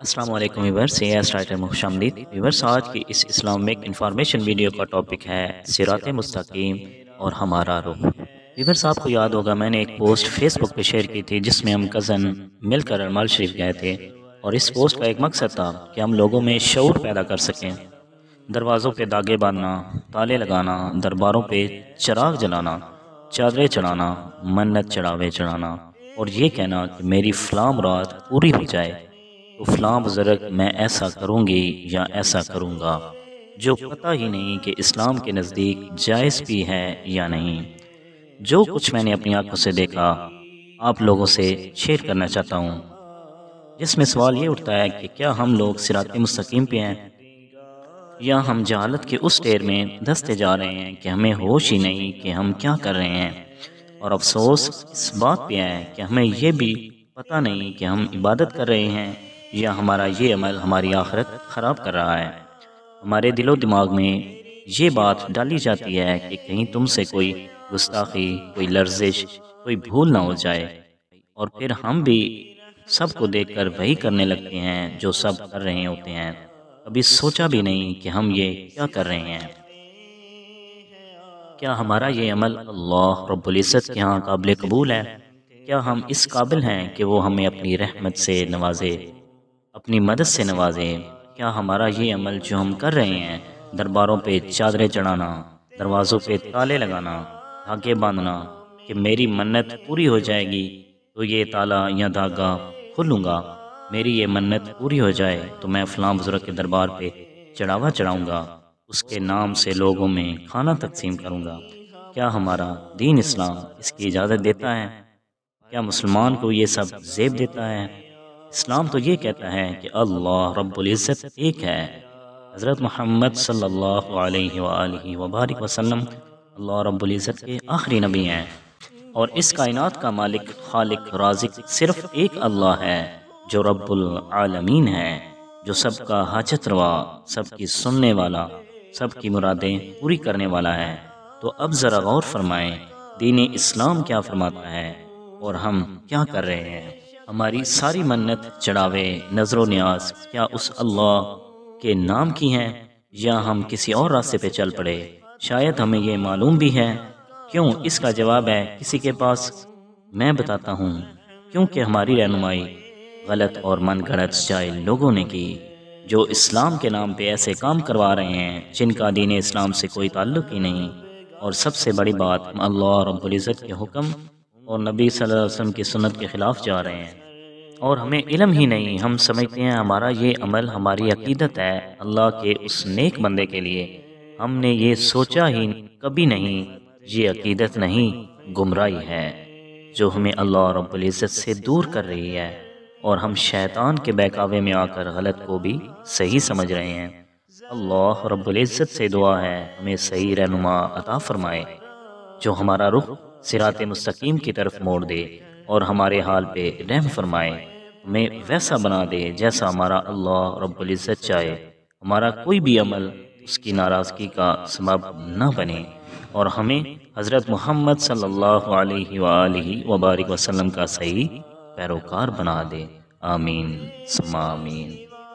السلام علیکم ویورس، یہ اسٹارٹر خوشامدید ویورس۔ آج کی اس اسلامک انفارمیشن ویڈیو کا ٹاپک ہے صراط مستقیم اور ہمارا رخ۔ ویورس، آپ کو یاد ہوگا میں نے ایک پوسٹ فیس بک پہ شیئر کی تھی جس میں ہم کزن مل کر ارمال شریف گئے تھے، اور اس پوسٹ کا ایک مقصد تھا کہ ہم لوگوں میں شعور پیدا کر سکیں۔ دروازوں پہ داغے باندھنا، تالے لگانا، درباروں پہ چراغ جلانا، چادریں چڑھانا، منت چڑھاوے چڑھانا، اور یہ کہنا کہ میری فلاں مراد پوری ہو جائے تو فلاں بزرگ میں ایسا کروں گی یا ایسا کروں گا، جو پتہ ہی نہیں کہ اسلام کے نزدیک جائز بھی ہے یا نہیں۔ جو کچھ میں نے اپنی آنکھوں سے دیکھا آپ لوگوں سے شیئر کرنا چاہتا ہوں، جس میں سوال یہ اٹھتا ہے کہ کیا ہم لوگ صراط مستقیم پہ ہیں، یا ہم جہالت کے اس ٹیر میں دھستے جا رہے ہیں کہ ہمیں ہوش ہی نہیں کہ ہم کیا کر رہے ہیں۔ اور افسوس اس بات پہ ہے کہ ہمیں یہ بھی پتہ نہیں کہ ہم عبادت کر رہے ہیں یا ہمارا یہ عمل ہماری آخرت خراب کر رہا ہے۔ ہمارے دل و دماغ میں یہ بات ڈالی جاتی ہے کہ کہیں تم سے کوئی گستاخی، کوئی لرزش، کوئی بھول نہ ہو جائے، اور پھر ہم بھی سب کو دیکھ کر وہی کرنے لگتے ہیں جو سب کر رہے ہوتے ہیں، کبھی سوچا بھی نہیں کہ ہم یہ کیا کر رہے ہیں۔ کیا ہمارا یہ عمل اللہ رب العزت کے ہاں قابل قبول ہے؟ کیا ہم اس قابل ہیں کہ وہ ہمیں اپنی رحمت سے نوازے، اپنی مدد سے نوازے؟ کیا ہمارا یہ عمل جو ہم کر رہے ہیں، درباروں پہ چادریں چڑھانا، دروازوں پہ تالے لگانا، دھاگے باندھنا کہ میری منت پوری ہو جائے گی تو یہ تالا یا دھاگا کھولوں گا، میری یہ منت پوری ہو جائے تو میں فلاں بزرگ کے دربار پہ چڑھاوا چڑھاؤں گا، اس کے نام سے لوگوں میں کھانا تقسیم کروں گا، کیا ہمارا دین اسلام اس کی اجازت دیتا ہے؟ کیا مسلمان کو یہ سب زیب دیتا ہے؟ اسلام تو یہ کہتا ہے کہ اللہ رب العزت ایک ہے، حضرت محمد صلی اللہ علیہ وآلہ وبارک وسلم اللہ رب العزت کے آخری نبی ہیں، اور اس کائنات کا مالک، خالق، رازق صرف ایک اللہ ہے جو رب العالمین ہے، جو سب کا حاجت روا، سب کی سننے والا، سب کی مرادیں پوری کرنے والا ہے۔ تو اب ذرا غور فرمائیں دین اسلام کیا فرماتا ہے اور ہم کیا کر رہے ہیں۔ ہماری ساری منت، چڑھاوے، نظر و نیاز کیا اس اللہ کے نام کی ہیں یا ہم کسی اور راستے پہ چل پڑے؟ شاید ہمیں یہ معلوم بھی ہے کیوں، اس کا جواب ہے کسی کے پاس۔ میں بتاتا ہوں، کیونکہ ہماری رہنمائی غلط اور من گھڑت جاہل لوگوں نے کی، جو اسلام کے نام پہ ایسے کام کروا رہے ہیں جن کا دین اسلام سے کوئی تعلق ہی نہیں، اور سب سے بڑی بات ہم اللہ رب العزت کے حکم اور نبی صلی اللہ علیہ وسلم کی سنت کے خلاف جا رہے ہیں، اور ہمیں علم ہی نہیں۔ ہم سمجھتے ہیں ہمارا یہ عمل ہماری عقیدت ہے اللہ کے اس نیک بندے کے لیے، ہم نے یہ سوچا ہی کبھی نہیں یہ عقیدت نہیں، گمراہی ہے جو ہمیں اللہ رب العزت سے دور کر رہی ہے، اور ہم شیطان کے بہکاوے میں آ کر غلط کو بھی صحیح سمجھ رہے ہیں۔ اللہ رب العزت سے دعا ہے ہمیں صحیح رہنما عطا فرمائے، جو ہمارا رخ صراط مستقیم کی طرف موڑ دے اور ہمارے حال پہ رحم فرمائے، ہمیں ویسا بنا دے جیسا ہمارا اللہ رب العزت چاہے، ہمارا کوئی بھی عمل اس کی ناراضگی کا سبب نہ بنے، اور ہمیں حضرت محمد صلی اللہ علیہ وآلہ وبارک وسلم کا صحیح پیروکار بنا دے۔ آمین ثم آمین۔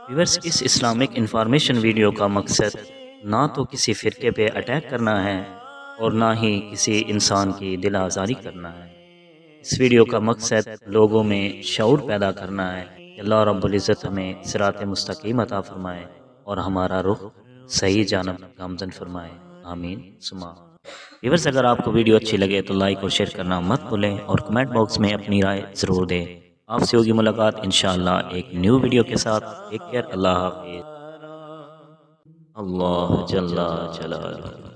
ویورس، اس اسلامک انفارمیشن ویڈیو کا مقصد نہ تو کسی فرقے پہ اٹیک کرنا ہے اور نہ ہی کسی انسان کی دل آزاری کرنا ہے۔ اس ویڈیو کا مقصد لوگوں میں شعور پیدا کرنا ہے کہ اللہ رب العزت ہمیں صراط مستقیم عطا فرمائے اور ہمارا رخ صحیح جانب گامزن فرمائے۔ آمین ثم آمین۔ ویورس، اگر آپ کو ویڈیو اچھی لگے تو لائک اور شیئر کرنا مت بھولیں، اور کمنٹ باکس میں اپنی رائے ضرور دیں۔ آپ سے ہوگی ملاقات انشاءاللہ ایک نیو ویڈیو کے ساتھ۔ ٹیک کیئر، اللہ حافظ۔ اللہ جل جلالہ۔